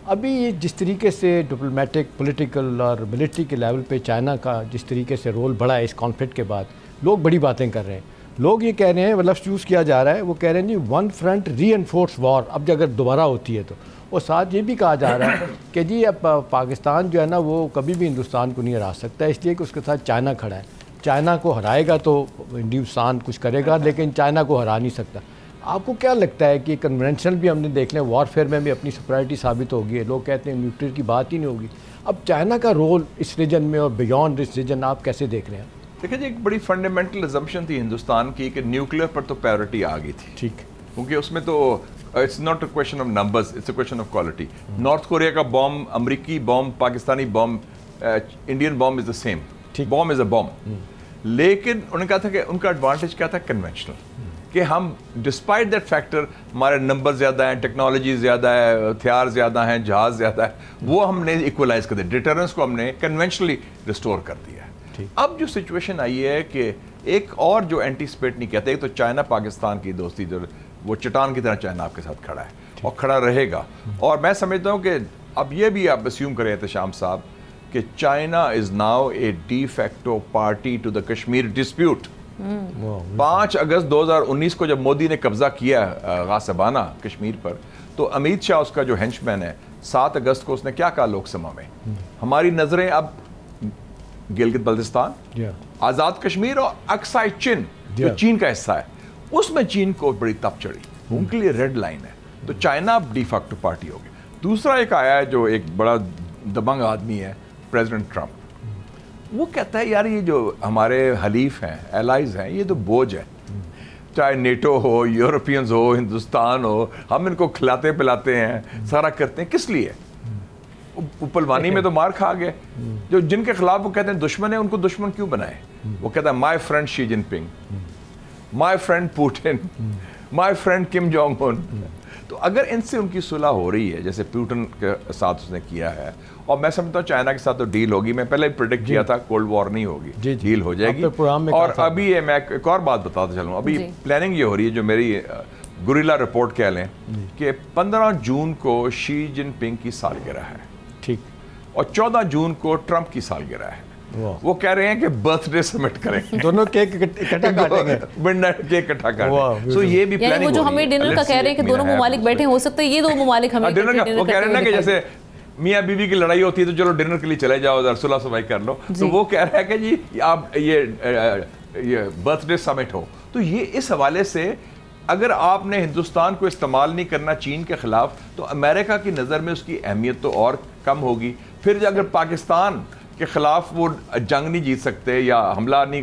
[SPEAKER 3] अभी ये जिस तरीके से डिप्लोमेटिक, पॉलिटिकल और मिलिट्री के लेवल पे चाइना का जिस तरीके से रोल बढ़ा है इस कॉन्फ्लिक्ट के बाद, लोग बड़ी बातें कर रहे हैं। लोग ये कह रहे हैं, लफ्ज़ यूज़ किया जा रहा है, वो कह रहे हैं जी वन फ्रंट रीएनफोर्स वॉर, अब अगर दोबारा होती है तो। और साथ ये भी कहा जा रहा है कि जी अब पाकिस्तान जो है ना वो कभी भी हिंदुस्तान को नहीं हरा सकता, इसलिए कि उसके साथ चाइना खड़ा है। चाइना को हराएगा तो हिंदुस्तान कुछ करेगा, लेकिन चाइना को हरा नहीं सकता। आपको क्या लगता है कि कन्वेंशनल भी हमने देख लें, वॉरफेयर में भी अपनी सुपरियॉरिटी साबित होगी है, लोग कहते हैं न्यूक्लियर की बात ही नहीं होगी। अब चाइना का रोल इस रीजन में और बियॉन्ड इस रीजन आप कैसे देख रहे हैं?
[SPEAKER 2] देखिए जी, एक बड़ी फंडामेंटल अजम्पशन थी हिंदुस्तान की कि न्यूक्लियर पर तो प्रायोरिटी आ गई थी,
[SPEAKER 3] ठीक,
[SPEAKER 2] क्योंकि उसमें तो it's not a question of numbers, it's a question of quality. North Korea का बॉम्ब, अमेरिकी bomb, Pakistani bomb, Indian bomb is the same, bomb is a bomb. लेकिन उन्होंने कहा था कि उनका एडवांटेज क्या था, कन्वेंशनल, कि हम डिस्पाइट दैट फैक्टर, हमारे नंबर ज़्यादा हैं, टेक्नोलॉजी ज़्यादा है, हथियार ज़्यादा हैं, जहाज़ ज़्यादा है, वो हमने इक्वलाइज कर दिया, डिटरेंस को हमने कन्वेंशनली रिस्टोर कर दिया है। अब जो सिचुएशन आई है कि एक और जो एंटीसिपेट नहीं कहते, तो चाइना पाकिस्तान की दोस्ती जो वो चट्टान की तरह चाइना आपके साथ खड़ा है और खड़ा रहेगा। और मैं समझता हूँ कि अब ये भी आप अस्यूम करें एहतशाम साहब कि China is now a de facto party to the Kashmir dispute. 5 अगस्त 2019 को जब मोदी ने कब्जा किया गासिबाना कश्मीर पर, तो अमित शाह उसका जो हेंचमैन है, 7 अगस्त को उसने क्या कहा लोकसभा में, हमारी नजरें अब गिलगित बल्तिस्तान, आज़ाद कश्मीर और अक्साई चीन जो चीन का हिस्सा है, उसमें चीन को बड़ी तप चढ़ी, उनके लिए रेड लाइन है। तो चाइना अब डी फैक्टो पार्टी होगी। दूसरा एक आया है जो एक बड़ा दबंग आदमी है, प्रेसिडेंट ट्रंप, वो कहता है यार ये जो हमारे हलीफ हैं, एलाइज हैं, ये तो बोझ है, चाहे नेटो हो, यूरोपियंस हो, हिंदुस्तान हो, हम इनको खिलाते पिलाते हैं, सारा करते हैं, किस लिए? पुलवानी में तो मार खा गए। जो जिनके खिलाफ वो कहते हैं दुश्मन है, उनको दुश्मन क्यों बनाए? वो कहता है my friend Xi Jinping, my friend Putin, my friend Kim Jong Un. तो अगर इनसे उनकी सुलह हो रही है जैसे पुतिन के साथ उसने किया है, और मैं समझता हूँ चाइना के साथ तो डील होगी, मैं पहले प्रेडिक्ट किया था कोल्ड वॉर नहीं होगी, डील हो जाएगी। और अभी ये मैं एक और बात बताता चलूँ, अभी प्लानिंग ये हो रही है, जो मेरी गुरिल्ला रिपोर्ट कह लें कि 15 जून को शी जिनपिंग की सालगिरह है,
[SPEAKER 3] ठीक,
[SPEAKER 2] और 14 जून को ट्रंप की सालगिरह है। वो कह रहे हैं कि बर्थडे समिट करेंगे,
[SPEAKER 3] दोनों केक इकट्ठा काटेंगे,
[SPEAKER 2] मिडनाइट केक इकट्ठा काटेंगे। सो ये भी प्लानिंग,
[SPEAKER 1] वो जो हमें डिनर का कह रहे हैं कि दोनों ममालिक बैठे, हो सकते हैं ये दो ममालिक हमें
[SPEAKER 2] डिनर का, वो कह रहे हैं ना कि जैसे मियाँ बीवी की लड़ाई होती है तो चलो डिनर के लिए चले जाओ, उधर सुलह सफाई कर लो, तो वो कह रहा है कि जी आप ये बर्थडे समिट हो। तो ये इस हवाले से अगर आपने हिंदुस्तान को इस्तेमाल नहीं करना चीन के खिलाफ, तो अमेरिका की नज़र में उसकी अहमियत तो और कम होगी। फिर अगर पाकिस्तान के खिलाफ वो जंग नहीं जीत सकते या हमला नहीं,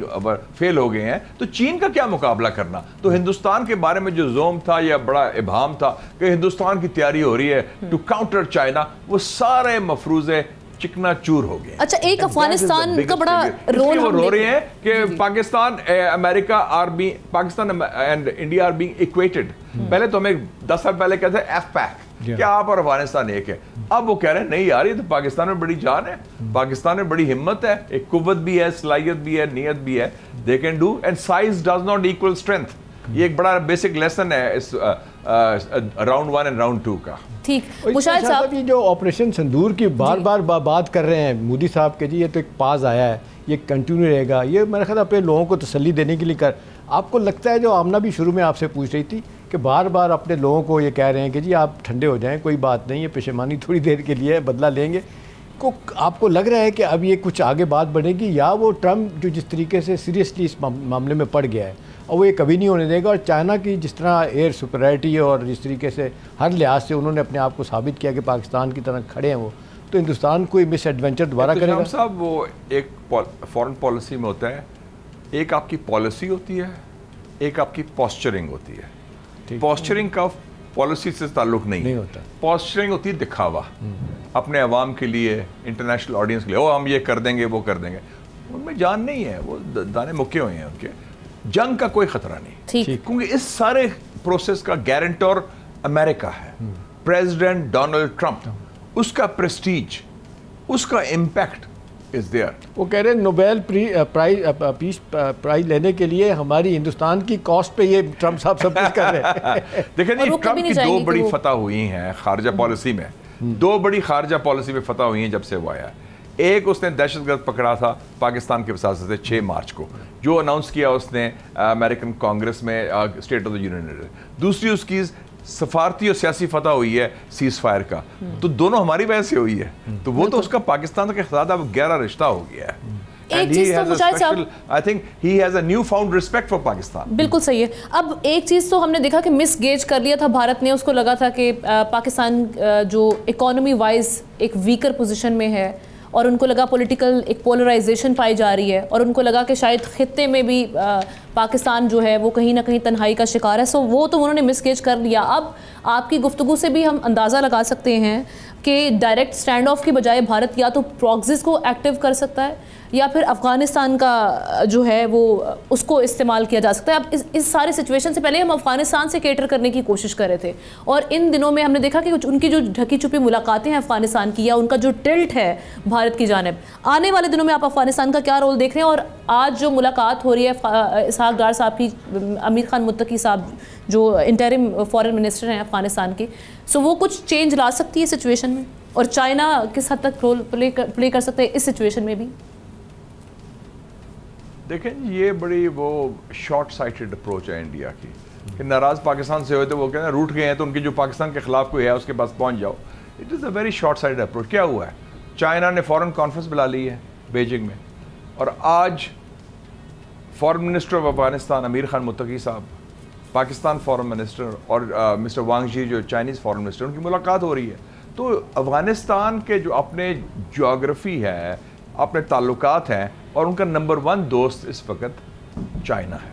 [SPEAKER 2] फेल हो गए हैं, तो चीन का क्या मुकाबला करना। तो हिंदुस्तान के बारे में जो जोम था या बड़ा इबाम था कि हिंदुस्तान की तैयारी हो रही है टू काउंटर चाइना, वो सारे मफरूज़े चिकना चूर हो गए।
[SPEAKER 1] अच्छा, एक अफगानिस्तान का बड़ा रोल
[SPEAKER 2] वो रो रहे हैं कि Pakistan America Pakistan and India are being equated. पहले तो हमें 10 साल पहले कहते थे एफ पैक, क्या आप और अफगानिस्तान एक है। अब वो कह रहे हैं नहीं यार, ये तो पाकिस्तान में बड़ी जान है, पाकिस्तान में बड़ी हिम्मत है, एक कुव्वत भी है, सलाहियत भी है, नियत भी है, they can do, and size does not equal strength. ये एक बड़ा बेसिक लेसन है इस राउंड 1 एंड राउंड 2 का।
[SPEAKER 1] ठीक, मुशाहिद साहब,
[SPEAKER 3] ये जो ऑपरेशन सिंदूर की बार बार बात कर रहे हैं मोदी साहब के जी, ये तो एक पास आया है, ये कंटिन्यू रहेगा, ये मेरे ख्याल अपने लोगों को तसल्ली देने के लिए कर। आपको लगता है, जो आमना भी शुरू में आपसे पूछ रही थी कि बार बार अपने लोगों को ये कह रहे हैं कि जी आप ठंडे हो जाएं, कोई बात नहीं है, पेशेमानी थोड़ी देर के लिए है, बदला लेंगे, को आपको लग रहा है कि अब ये कुछ आगे बात बढ़ेगी, या वो ट्रम्प जो जिस तरीके से सीरियसली इस मामले में पड़ गया है और वो ये कभी नहीं होने देगा, और चाइना की जिस तरह एयर सुपरियॉरिटी और जिस तरीके से हर लिहाज से उन्होंने अपने आप को साबित किया कि पाकिस्तान की तरह खड़े हैं, वो तो हिंदुस्तान कोई मिस एडवेंचर दोबारा करेगा
[SPEAKER 2] साहब। वो एक फॉरेन पॉलिसी में होता है, एक आपकी पॉलिसी होती है, एक आपकी पॉस्चरिंग होती है। पॉस्चरिंग का पॉलिसी से ताल्लुक नहीं
[SPEAKER 3] होता।
[SPEAKER 2] पॉस्चरिंग होती है दिखावा अपने अवाम के लिए, इंटरनेशनल ऑडियंस के लिए, ओ हम ये कर देंगे वो कर देंगे। उनमें जान नहीं है, वो दाने मुक्के हुए हैं उनके, जंग का कोई खतरा नहीं, क्योंकि इस सारे प्रोसेस का गारंटर अमेरिका है, प्रेसिडेंट डोनाल्ड ट्रंप, उसका प्रेस्टीज, उसका इम्पैक्ट इज देयर।
[SPEAKER 3] वो कह रहे हैं नोबेल पीस प्राइज लेने के लिए हमारी हिंदुस्तान की कॉस्ट पे ये ट्रंप साहब सब कुछ कर रहे हैं।
[SPEAKER 2] देखिए जी, ट्रंप की दो बड़ी फतह हुई हैं खारजा पॉलिसी में, दो बड़ी खारजा पॉलिसी में फतह हुई हैं जब से वो आया। एक, उसने दहशतगर्द पकड़ा था पाकिस्तान के वसासत से 6 मार्च को, जो अनाउंस किया उसने अमेरिकन कांग्रेस में स्टेट ऑफ द यूनियन। दूसरी उसकी सफारती और सियासी फतह हुई है सीज फायर का, तो दोनों हमारी वजह से हुई है, तो वो तो उसका पाकिस्तान के साथ अब गहरा रिश्ता हो गया है।
[SPEAKER 1] एक चीज तो मुशाहिद साहब,
[SPEAKER 2] I think he has a newfound respect for Pakistan।
[SPEAKER 1] बिल्कुल सही है। अब एक चीज तो हमने देखा कि मिस गेज कर लिया था भारत ने, उसको लगा था कि पाकिस्तान जो इकोनॉमी वाइज एक वीकर पोजीशन में है, और उनको लगा पॉलिटिकल एक पोलराइजेशन पाई जा रही है, और उनको लगा कि शायद खित्ते में भी पाकिस्तान जो है वो कहीं ना कहीं तन्हाई का शिकार है। सो वो तो उन्होंने मिसगेज कर लिया। अब आपकी गुफ्तगू से भी हम अंदाज़ा लगा सकते हैं कि डायरेक्ट स्टैंड ऑफ की बजाय भारत या तो प्रॉक्सीज को एक्टिव कर सकता है, या फिर अफ़गानिस्तान का जो है वो उसको इस्तेमाल किया जा सकता है। अब इस सारे सिचुएशन से पहले हम अफ़गानिस्तान से केटर करने की कोशिश कर रहे थे, और इन दिनों में हमने देखा कि उनकी जो ढकी छुपी मुलाकातें हैं अफ़गानिस्तान की, या उनका जो टिल्ट है भारत की जानिब, आने वाले दिनों में आप अफ़गानिस्तान का क्या रोल देख रहे हैं? और आज जो मुलाकात हो रही है इसहाक डार साहब की, अमीर खान मुत्तकी साहब जो इंटरिम फॉरेन मिनिस्टर हैं अफ़गानिस्तान के, सो वो कुछ चेंज ला सकती है सिचुएशन में, और चाइना किस हद तक रोल प्ले कर सकते हैं इस सिचुएशन में भी?
[SPEAKER 2] देखें, ये बड़ी वो शॉर्ट साइटेड अप्रोच है इंडिया की कि नाराज़ पाकिस्तान से हुए तो वो कहते हैं रूठ गए हैं, तो उनकी जो पाकिस्तान के खिलाफ कोई है उसके पास पहुंच जाओ। It is a very short sighted approach. क्या हुआ है, चाइना ने फॉरेन कॉन्फ्रेंस बुला ली है बीजिंग में, और आज फॉरेन मिनिस्टर ऑफ अफगानिस्तान अमीर खान मुत्तकी साहब, पाकिस्तान फॉरेन मिनिस्टर, और मिस्टर वांग जी जो चाइनीज़ फॉरेन मिनिस्टर, उनकी मुलाकात हो रही है। तो अफ़गानिस्तान के जो अपने जोग्राफ़ी है, अपने ताल्लुकात हैं, और उनका नंबर 1 दोस्त इस वक्त चाइना है,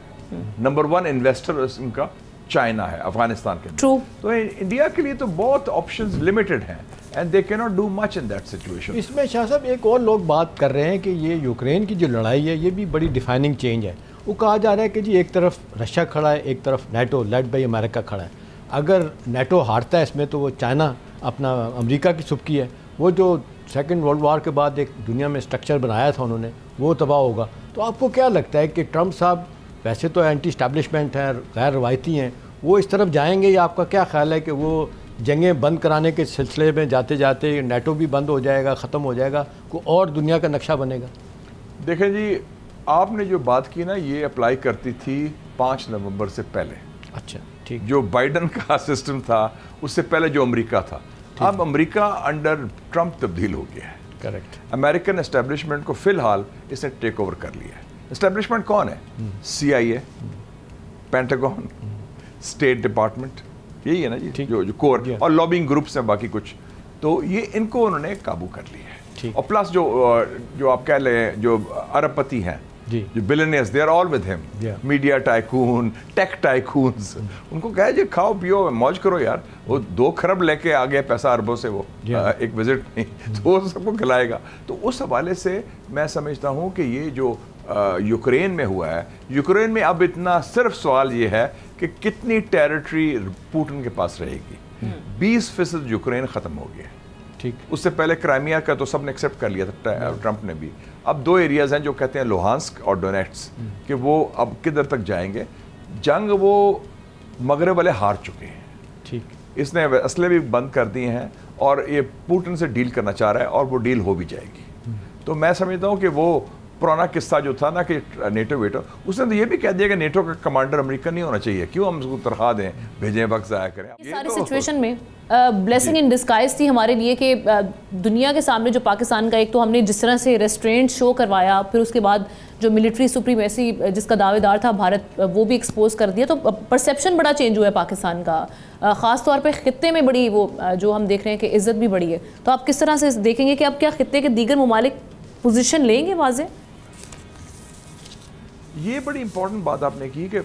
[SPEAKER 2] नंबर 1 इन्वेस्टर उनका चाइना है अफगानिस्तान के। तो इंडिया के लिए तो बहुत ऑप्शंस लिमिटेड हैं, and they can not do much in that situation.
[SPEAKER 3] इसमें शाह साहब एक और लोग बात कर रहे हैं कि ये यूक्रेन की जो लड़ाई है ये भी बड़ी डिफाइनिंग चेंज है। वो कहा जा रहा है कि जी एक तरफ रशिया खड़ा है, एक तरफ नेटो लेड बाई अमेरिका खड़ा है। अगर नेटो हारता है इसमें तो वो चाइना अपना अमेरिका की सुबकी है, वो जो सेकेंड वर्ल्ड वार के बाद एक दुनिया में स्ट्रक्चर बनाया था उन्होंने, वो तबाह होगा। तो आपको क्या लगता है कि ट्रंप साहब वैसे तो एंटी इस्टेब्लिशमेंट हैं, गैर रवायती हैं, वो इस तरफ जाएंगे, या आपका क्या ख्याल है कि वो जंगें बंद कराने के सिलसिले में जाते जाते नेटो भी बंद हो जाएगा, ख़त्म हो जाएगा, कोई और दुनिया का नक्शा बनेगा?
[SPEAKER 2] देखें जी, आपने जो बात की ना, ये अप्लाई करती थी 5 नवंबर से पहले।
[SPEAKER 3] अच्छा, ठीक।
[SPEAKER 2] जो बाइडन का सिस्टम था उससे पहले जो अमेरिका था, अब अमेरिका अंडर ट्रंप तब्दील हो गया है।
[SPEAKER 3] करेक्ट।
[SPEAKER 2] अमेरिकन एस्टेब्लिशमेंट को फिलहाल इसने टेक ओवर कर लिया है। एस्टेब्लिशमेंट कौन है? CIA, पेंटागन, स्टेट डिपार्टमेंट, यही है ना जी, जो कोर और लॉबिंग ग्रुप्स हैं, बाकी कुछ, तो ये इनको उन्होंने काबू कर लिया है। और प्लस जो आप कह लें जो अरबपति हैं, जो billionaires, they are all with him, media tycoon, tech tycoons, उनको कहे जी खाओ पियो मौज करो यार। वो 2 खरब लेके आ गए पैसा अरबों से, वो एक विजिट में, तो वो सबको खिलाएगा। तो उस हवाले से मैं समझता हूँ कि ये जो यूक्रेन में हुआ है, यूक्रेन में अब इतना सिर्फ सवाल ये है कि कितनी टेरिटरी पुतिन के पास रहेगी। 20% यूक्रेन ख़त्म हो गया।
[SPEAKER 3] ठीक।
[SPEAKER 2] उससे पहले क्राइमिया का तो सबने एक्सेप्ट कर लिया था, ट्रंप ने भी। अब 2 एरियाज हैं जो कहते हैं लुहांस्क और डोनेट्स्क, कि वो अब किधर तक जाएंगे। जंग वो मगरब वाले हार चुके हैं।
[SPEAKER 3] ठीक।
[SPEAKER 2] इसने असले भी बंद कर दिए हैं और ये पुतिन से डील करना चाह रहा है, और वो डील हो भी जाएगी। तो मैं समझता हूँ कि वो पुराना किस्सा जो था ना कि नेटो वेटो, उसने तो ये भी कह दिया कि नेटो का कमांडर अमेरिका नहीं होना चाहिए, क्यों हम उसको तनख्वाह दें, भेजें, वक्त ज़ाया करें।
[SPEAKER 1] ये सारी सिचुएशन में ब्लेसिंग इन डिस्गाइज थी हमारे लिए कि दुनिया के सामने जो पाकिस्तान का, एक तो हमने जिस तरह से रेस्टोरेंट शो करवाया, फिर उसके बाद जो मिलिट्री सुप्रीमेसी जिसका दावेदार था भारत, वो भी एक्सपोज कर दिया। तो परसेप्शन बड़ा चेंज हुआ है पाकिस्तान का, ख़ास तौर पे ख़ित्ते में बड़ी वो जो हम देख रहे हैं कि इज़्ज़त भी बढ़ी है। तो आप किस तरह से देखेंगे कि अब क्या ख़ित्ते के दीगर ममालिक पोजीशन लेंगे वाज़े?
[SPEAKER 2] ये बड़ी इंपॉर्टेंट बात आपने की कि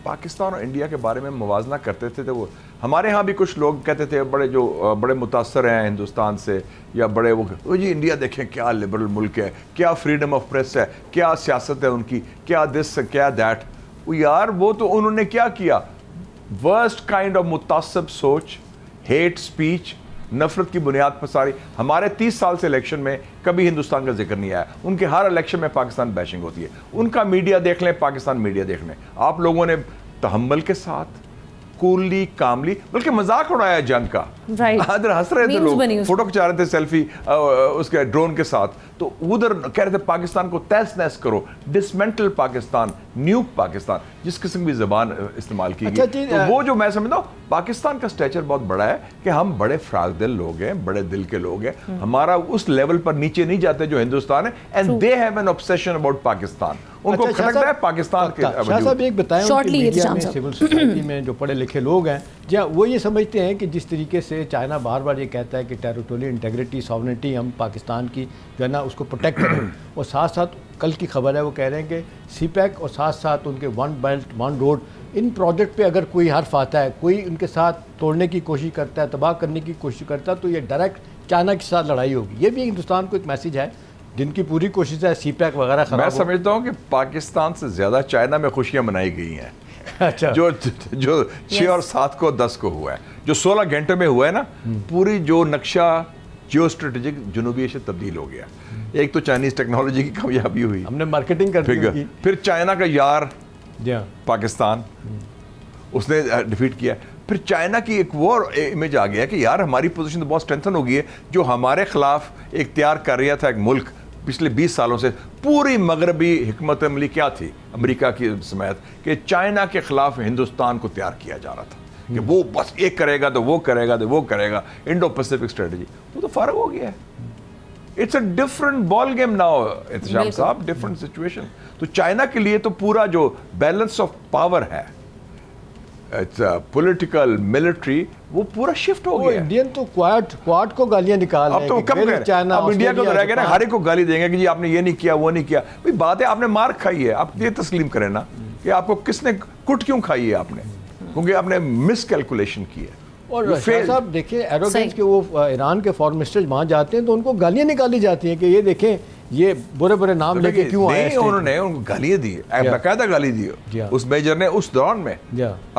[SPEAKER 2] पाकिस्तान और इंडिया के बारे में मुवाजना करते थे। तो वो हमारे यहाँ भी कुछ लोग कहते थे, बड़े मुतासर हैं हिंदुस्तान से, या बड़े वो जी इंडिया देखें क्या लिबरल मुल्क है, क्या फ्रीडम ऑफ प्रेस है, क्या सियासत है उनकी, क्या दिस क्या दैट। वो यार वो तो उन्होंने क्या किया, वर्स्ट काइंड ऑफ मुतासब सोच, हेट स्पीच, नफरत की बुनियाद पर सारी। हमारे 30 साल से इलेक्शन में कभी हिंदुस्तान का जिक्र नहीं आया। उनके हर इलेक्शन में पाकिस्तान बैशिंग होती है। उनका मीडिया देख लें, पाकिस्तान मीडिया देख लें। आप लोगों ने तहम्मुल के साथ, कूलली, कामली, बल्कि मजाक उड़ाया जंग का। इधर हंस रहे थे लोग, फोटो खिंचा रहे थे सेल्फी उसके ड्रोन के साथ, तो उधर कह रहे थे पाकिस्तान को तहस नहस करो, डिसमेंटल पाकिस्तान, न्यूक पाकिस्तान, जिस किस्म की जबान इस्तेमाल की गई। तो वो जो मैं समझता हूँ, पाकिस्तान का स्टेचर बहुत बड़ा है कि हम बड़े फ्राग दिल लोग हैं, बड़े दिल के लोग हैं। हमारा उस लेवल पर नीचे नहीं जाते जो हिंदुस्तान है। And they have an obsession about Pakistan. उनको खटकता है पाकिस्तान के।
[SPEAKER 3] शाह साहब एक बताएं, मीडिया में, सिविल सोसाइटी में जो पढ़े लिखे लोग हैं, जहाँ वो ये समझते हैं कि जिस तरीके से चाइना बार बार ये कहता है कि टेरिटोरियल इंटेग्रिटी, सॉवरेनिटी हम पाकिस्तान की जो है ना उसको प्रोटेक्ट करें, और साथ साथ कल की खबर है वो कह रहे हैं कि सीपैक और साथ साथ उनके वन बेल्ट वन रोड, इन प्रोजेक्ट पे अगर कोई हर्फ आता है, कोई उनके साथ तोड़ने की कोशिश करता है, तबाह करने की कोशिश करता है, तो ये डायरेक्ट चाइना के साथ लड़ाई होगी। ये भी हिंदुस्तान को एक मैसेज है, जिनकी पूरी कोशिश है सीपैक वगैरह खराब।
[SPEAKER 2] मैं समझता हूँ कि पाकिस्तान से ज़्यादा चाइना में खुशियाँ मनाई गई हैं। अच्छा। जो 6 और 7 को 10 को हुआ है, जो 16 घंटे में हुआ है ना, पूरी जो नक्शा जियो स्ट्रेटेजिक जनूबी एशिया तब्दील हो गया। एक तो चाइनीज टेक्नोलॉजी की कामयाबी हुई, हमने मार्केटिंग कर दी, फिर चाइना का यार पाकिस्तान, उसने डिफीट किया। फिर चाइना की एक वो इमेज आ गया कि यार हमारी पोजीशन तो बहुत स्ट्रेंथन हो गई है। जो हमारे खिलाफ एक तैयार कर रहा था एक मुल्क पिछले 20 सालों से, पूरी मगरबी हिकमत अमली क्या थी अमेरिका की समेत, कि चाइना के खिलाफ हिंदुस्तान को तैयार किया जा रहा था कि वो बस एक करेगा तो वो करेगा तो वो करेगा, इंडो पैसिफिक स्ट्रेटजी। वो तो फर्क हो गया है। It's a different ball game now Ehtesham साहब, डिफरेंट सिचुएशन। तो चाइना के लिए तो पूरा जो बैलेंस ऑफ पावर है, पॉलिटिकल मिलिट्री, वो पूरा शिफ्ट हो गया।
[SPEAKER 3] इंडियन तो क्वाड को गालियां निकाल रहे हैं।
[SPEAKER 2] अब तो कब चाइना, अब इंडिया को तो रह गया ना, हर एक को गाली देंगे कि जी आपने ये नहीं किया, वो नहीं किया। भाई बात है, आपने मार खाई है, आप ये तस्लीम करें ना कि आपको किसने कुट क्यों खाई है आपने, क्योंकि आपने मिस कैलकुलेशन की है।
[SPEAKER 3] और साहब देखिए, एरोगेंस के वो ईरान के फॉरेन मिनिस्टर वहाँ जाते हैं तो उनको गालियाँ निकाली जाती हैं कि ये देखें ये बुरे बुरे नाम लेके क्यों आए?
[SPEAKER 2] उन्होंने उनको गालियाँ दी, बाकायदा गाली दी उस मेजर ने उस दौरान में।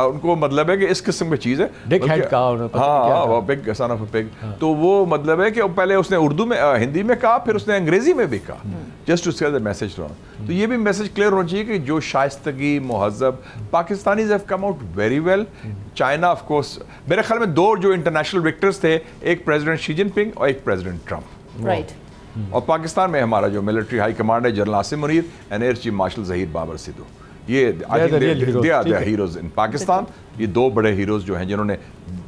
[SPEAKER 2] उनको मतलब है कि इस किस्म की चीज़ है, pig, son of a pig. तो वो मतलब है कि पहले उसने उर्दू में, हिंदी में कहा, फिर उसने अंग्रेजी में भी कहा, जस्ट उसके बाद मैसेज रहा। तो ये भी मैसेज क्लियर होना चाहिए कि जो शाइस्तगी, मुहज़्ज़ब Pakistanis have come out very well. China of course, मेरे ख्याल में 2 जो इंटरनेशनल विक्टर्स थे, एक प्रेसिडेंट शी जिनपिंग और एक प्रेसिडेंट ट्रंप।
[SPEAKER 1] राइट।
[SPEAKER 2] और पाकिस्तान में हमारा जो मिलिट्री हाई कमांड है, general Asim Munir and air chief marshal Zaheer Babar Sidhu, ये हीरोज इन पाकिस्तान। ये 2 बड़े हीरोज जो हैं जिन्होंने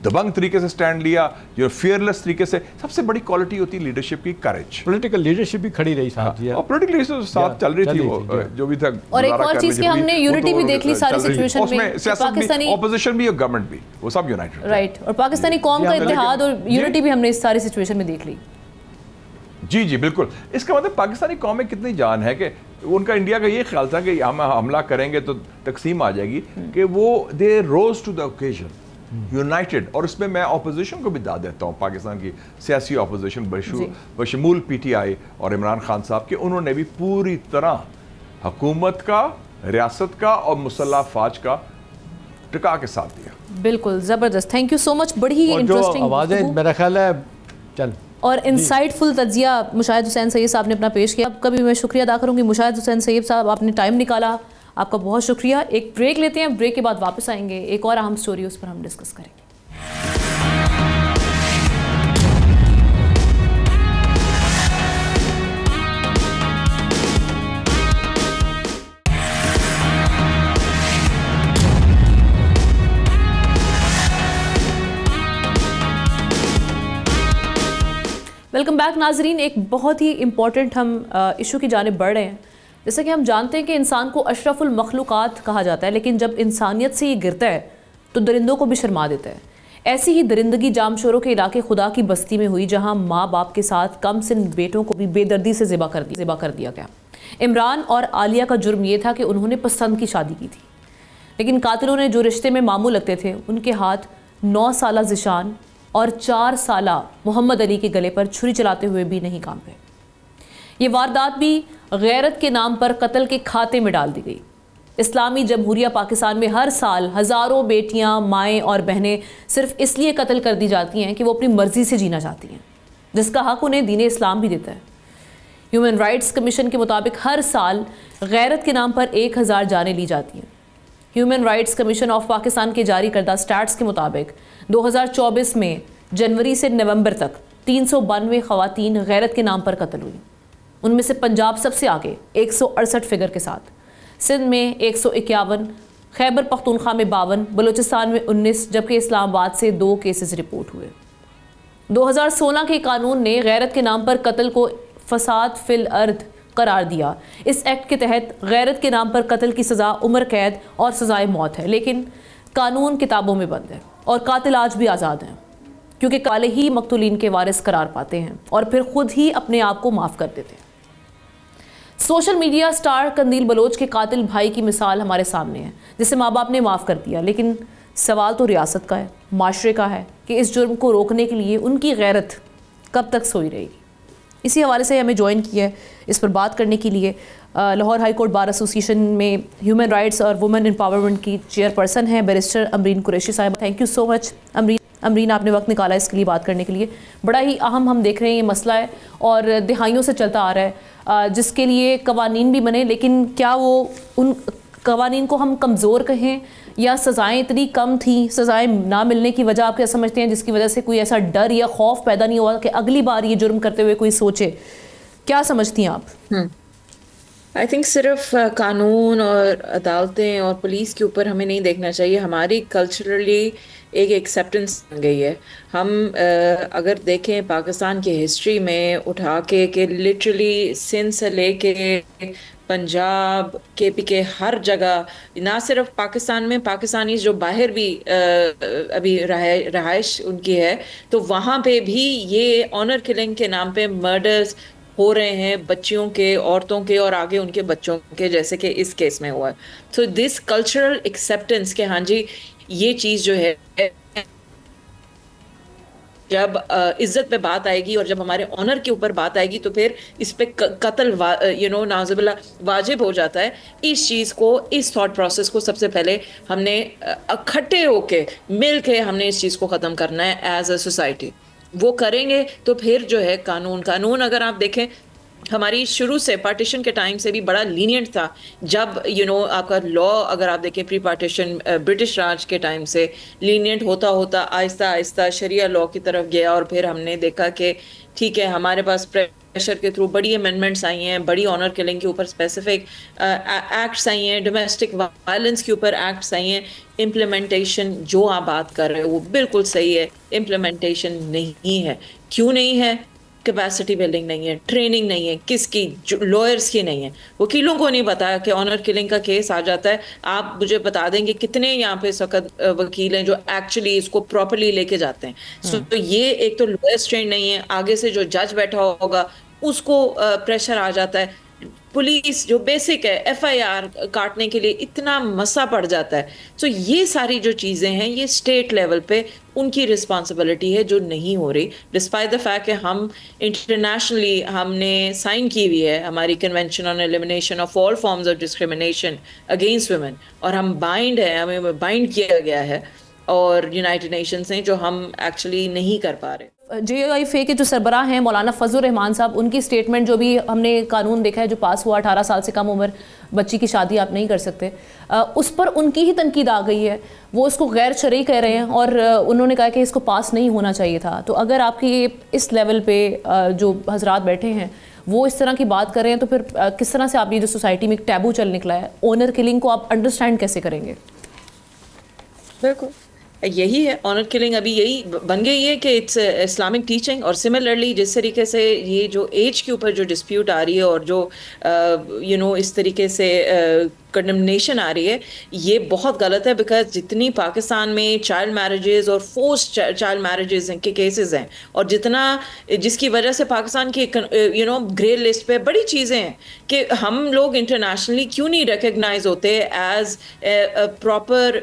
[SPEAKER 2] दबंग तरीके से स्टैंड लिया, जो फियरलेस तरीके से। सबसे बड़ी क्वालिटी होती है लीडरशिप की, करेज।
[SPEAKER 3] पॉलिटिकल लीडरशिप भी खड़ी रही साथ,
[SPEAKER 2] और पॉलिटिकल लीडरशिप साथ चल रही थी, वो जो भी था।
[SPEAKER 1] और एक और चीज की हमने यूनिटी भी देख ली सारी सिचुएशन में,
[SPEAKER 2] पाकिस्तानी ऑपोजिशन भी और गवर्नमेंट भी, वो सब यूनाइटेड।
[SPEAKER 1] राइट। और पाकिस्तानी कौम का इत्तेहाद और यूनिटी भी हमने इस सारी सिचुएशन में देख ली।
[SPEAKER 2] जी जी बिल्कुल। इसका मतलब पाकिस्तानी कौम में कितनी जान है कि उनका इंडिया का ये ख्याल था कि हम हमला करेंगे तो तकसीम आ जाएगी, कि वो दे रोज टू द ओकेजन यूनाइटेड। और इसमें मैं अपोजिशन को भी दाद देता हूँ, पाकिस्तान की सियासी अपोजिशन बशमूल PTI और इमरान खान साहब के, उन्होंने भी पूरी तरह हुकूमत का, रियासत का और मुसल्लह फ़ौज का टिका के साथ दिया।
[SPEAKER 1] बिल्कुल ज़बरदस्त, थैंक यू सो मच। बड़ी ही इंटरेस्टिंग
[SPEAKER 3] आवाज़ें मेरा ख्याल है चल
[SPEAKER 1] और इंसाइटफुल तज्जिया मुशाहिद हुसैन सैयद साहब ने अपना पेश किया। अब कभी मैं शुक्रिया अदा करूँगी मुशाहिद हुसैन सैयद साहब, आपने टाइम निकाला, आपका बहुत शुक्रिया। एक ब्रेक लेते हैं, ब्रेक के बाद वापस आएंगे, एक और अहम स्टोरी उस पर हम डिस्कस करेंगे। वेलकम बैक नाजरीन। एक बहुत ही इंपॉर्टेंट हम इशू की जानिब बढ़ रहे हैं। जैसा कि हम जानते हैं कि इंसान को अशरफुल मखलूक़ात कहा जाता है, लेकिन जब इंसानियत से ये गिरता है तो दरिंदों को भी शर्मा देता है। ऐसी ही दरिंदगी जामशोरों के इलाके खुदा की बस्ती में हुई, जहां माँ बाप के साथ कम सिन बेटों को भी बेदर्दी से ज़िबा कर दिया गया। इमरान और आलिया का जुर्म ये था कि उन्होंने पसंद की शादी की थी, लेकिन कातिलों ने जो रिश्ते में मामू लगते थे, उनके हाथ 9 साला ज़िशान और 4 साला मोहम्मद अली के गले पर छुरी चलाते हुए भी नहीं काम पे। ये वारदात भी गैरत के नाम पर कत्ल के खाते में डाल दी गई। इस्लामी जमहूरिया पाकिस्तान में हर साल हज़ारों बेटियां, माएँ और बहनें सिर्फ इसलिए कत्ल कर दी जाती हैं कि वो अपनी मर्ज़ी से जीना चाहती हैं, जिसका हक उन्हें दीन इस्लाम भी देता है। ह्यूमन राइट्स कमीशन के मुताबिक हर साल गैरत के नाम पर 1000 जानें ली जाती हैं। Human rights commission of Pakistan के जारी करदा स्टैट्स के मुताबिक 2024 में जनवरी से नवंबर तक 392 ख़वातीन गैरत के नाम पर कत्ल हुई। उनमें से पंजाब सबसे आगे 168 फिगर के साथ, सिंध में 151, खैबर पख्तूनख्वा में 52, बलूचिस्तान में 19, जबकि इस्लामाबाद से 2 केसेस रिपोर्ट हुए। 2016 के कानून ने गैरत के नाम पर कत्ल को फसाद फिल अर्द करार दिया। इस एक्ट के तहत गैरत के नाम पर कत्ल की सज़ा उम्र कैद और सज़ाए मौत है, लेकिन कानून किताबों में बंद है और कातिल आज भी आज़ाद हैं, क्योंकि काले ही मकतूलीन के वारिस करार पाते हैं और फिर खुद ही अपने आप को माफ़ कर देते हैं। सोशल मीडिया स्टार कंदील बलोच के कातिल भाई की मिसाल हमारे सामने है, जिसे माँ बाप ने माफ़ कर दिया, लेकिन सवाल तो रियासत का है, माशरे का है कि इस जुर्म को रोकने के लिए उनकी गैरत कब तक सोई रहेगी। इसी हवाले से हमें ज्वाइन किया है इस पर बात करने के लिए Lahore high court bar association में ह्यूमन राइट्स और वुमेन एम्पावरमेंट की चेयरपर्सन है बैरिस्टर अमरीन कुरैशी साहब। Thank you so much Amreen, आपने वक्त निकाला इसके लिए बात करने के लिए। बड़ा ही अहम हम देख रहे हैं ये मसला है और दिहाइयों से चलता आ रहा है, जिसके लिए कवानीन भी बने, लेकिन क्या वो उन कवानीन को हम कमज़ोर कहें या सज़ाएं इतनी कम थी, सज़ाएं ना मिलने की वजह आप क्या समझते हैं जिसकी वजह से कोई ऐसा डर या खौफ पैदा नहीं हुआ कि अगली बार ये जुर्म करते हुए कोई सोचे? क्या समझती हैं आप?
[SPEAKER 4] आई थिंक सिर्फ कानून और अदालतें और पुलिस के ऊपर हमें नहीं देखना चाहिए। हमारी कल्चरली एक एक्सेप्टेंस बन गई है। हम अगर देखें पाकिस्तान की हिस्ट्री में उठा के कि लिटरली सिंध से लेके पंजाब के हर जगह, ना सिर्फ पाकिस्तान में, पाकिस्तानी जो बाहर भी अभी रहाइश उनकी है, तो वहाँ पे भी ये ऑनर किलिंग के नाम पे मर्डर्स हो रहे हैं, बच्चियों के, औरतों के और आगे उनके बच्चों के, जैसे कि इस केस में हुआ है। तो दिस कल्चरल एक्सेप्टेंस के हाँ जी ये चीज़ जो है जब इज्जत पे बात आएगी और जब हमारे ऑनर के ऊपर बात आएगी तो फिर इस पे कत्ल नाज़ुबिल्लाह वाजिब हो जाता है। इस चीज़ को, इस थॉट प्रोसेस को सबसे पहले हमने इकट्ठे होके मिल के हमने इस चीज़ को ख़त्म करना है एज अ सोसाइटी। वो करेंगे तो फिर जो है कानून अगर आप देखें हमारी शुरू से पार्टीशन के टाइम से भी बड़ा लीनियंट था। जब आपका लॉ अगर आप देखें प्री पार्टीशन ब्रिटिश राज के टाइम से लीनियंट होता होता आहिस्ता आहिस्ता शरिया लॉ की तरफ गया और फिर हमने देखा कि ठीक है हमारे पास प्रेशर के थ्रू बड़ी अमेंडमेंट्स आई हैं, बड़ी ऑनर किलिंग के ऊपर स्पेसिफिक एक्ट्स आई हैं, डोमेस्टिक वायलेंस के ऊपर एक्ट्स आई हैं। इम्प्लीमेंटेशन जो आप बात कर रहे हो वो बिल्कुल सही है, इम्प्लीमेंटेशन नहीं है। क्यों नहीं है? कैपेसिटी बिल्डिंग नहीं है, ट्रेनिंग नहीं है, किसकी, लॉयर्स की नहीं है। वकीलों को नहीं पता कि ऑनर किलिंग का केस आ जाता है, आप मुझे बता देंगे कितने यहाँ पे इस वक्त वकील हैं जो एक्चुअली इसको प्रॉपरली लेके जाते हैं। सो तो ये एक तो लॉयर्स ट्रेन नहीं है, आगे से जो जज बैठा होगा उसको प्रेशर आ जाता है। पुलिस जो बेसिक है FIR काटने के लिए इतना मसा पड़ जाता है। तो ये सारी जो चीज़ें हैं ये स्टेट लेवल पे उनकी रिस्पॉन्सिबिलिटी है जो नहीं हो रही, डिस्पाइट द फैक्ट कि हम इंटरनेशनली हमने साइन की हुई है हमारी convention on elimination of all forms of discrimination against women, और हम बाइंड है, हमें बाइंड किया गया है और यूनाइटेड नेशंस ने, जो हम एक्चुअली नहीं कर पा रहे।
[SPEAKER 1] JOIFA के जो सरबराह हैं मौलाना फजलुर रहमान साहब, उनकी स्टेटमेंट जो भी हमने कानून देखा है जो पास हुआ 18 साल से कम उम्र बच्ची की शादी आप नहीं कर सकते, उस पर उनकी ही तनकीद आ गई है। वो इसको गैर शरई कह रहे हैं और उन्होंने कहा कि इसको पास नहीं होना चाहिए था। तो अगर आपकी इस लेवल पे जो हजरात बैठे हैं वो इस तरह की बात कर रहे हैं तो फिर किस तरह से आप ये जो सोसाइटी में एक टैबू चल निकला है ऑनर किलिंग को आप अंडरस्टैंड कैसे करेंगे?
[SPEAKER 4] बिल्कुल यही है, ऑनर किलिंग अभी यही बन गई है कि इट्स इस्लामिक टीचिंग। और सिमिलरली जिस तरीके से ये जो एज के ऊपर जो डिस्प्यूट आ रही है और जो इस तरीके से कंडमनेशन आ रही है, ये बहुत गलत है। बिकॉज जितनी पाकिस्तान में चाइल्ड मैरिजेस और फोर्स चाइल्ड मैरिजेस के केसेस हैं और जिसकी वजह से पाकिस्तान की ग्रे लिस्ट पे बड़ी चीज़ें हैं कि हम लोग इंटरनेशनली क्यों नहीं रिकग्नाइज होते एज प्रॉपर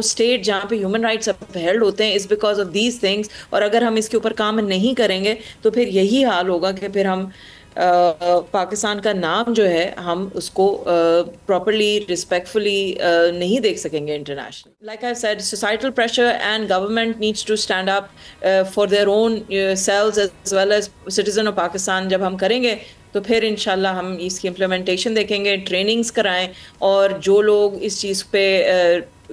[SPEAKER 4] स्टेट जहाँ पे ह्यूमन राइट्स अपहेल्ड होते हैं, is because of these things. और अगर हम इसके ऊपर काम नहीं करेंगे तो फिर यही हाल होगा कि फिर हम पाकिस्तान का नाम जो है हम उसको प्रॉपरली रिस्पेक्टफुली नहीं देख सकेंगे international. Like I said, societal pressure and government needs to stand up for their own selves as well as citizen of Pakistan. जब हम करेंगे तो फिर इंशाल्लाह हम इसकी इम्प्लीमेंटेशन देखेंगे, ट्रेनिंग्स कराएं और जो लोग इस चीज़ पे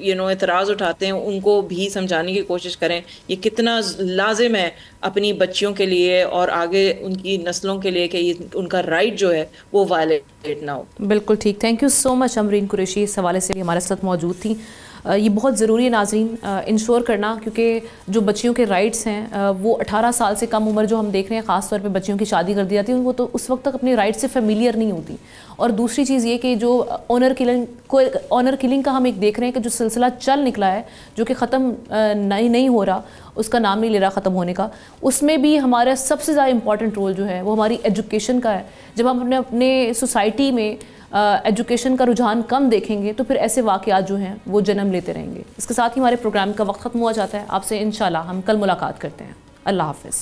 [SPEAKER 4] एतराज़ उठाते हैं उनको भी समझाने की कोशिश करें ये कितना लाजिम है अपनी बच्चियों के लिए और आगे उनकी नस्लों के लिए कि उनका राइट जो है वो वायलेट ना हो।
[SPEAKER 1] बिल्कुल ठीक, thank you so much Amreen Qureshi इस हवाले से हमारे साथ मौजूद थी। ये बहुत ज़रूरी है नाज़रीन इंश्योर करना, क्योंकि जो बच्चियों के राइट्स हैं वो 18 साल से कम उम्र जो हम देख रहे हैं ख़ास तौर पे बच्चियों की शादी कर दी जाती है, वो तो उस वक्त तक अपने राइट्स से फेमिलियर नहीं होती। और दूसरी चीज़ ये कि जो ऑनर किलिंग का हम एक देख रहे हैं कि जो सिलसिला चल निकला है जो कि ख़त्म नहीं हो रहा, उसका नाम नहीं ले रहा ख़त्म होने का, उसमें भी हमारा सबसे ज़्यादा इंपॉर्टेंट रोल जो है वो हमारी एजुकेशन का है। जब हम अपने सोसाइटी में एजुकेशन का रुझान कम देखेंगे तो फिर ऐसे वाक़यात जो हैं वो जन्म लेते रहेंगे। इसके साथ ही हमारे प्रोग्राम का वक्त ख़त्म हुआ जाता है। आपसे इंशाल्लाह हम कल मुलाकात करते हैं। अल्लाह हाफ़िज़।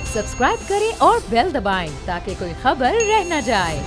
[SPEAKER 5] सब्सक्राइब करें और बेल दबाएं ताकि कोई खबर रह न जाए।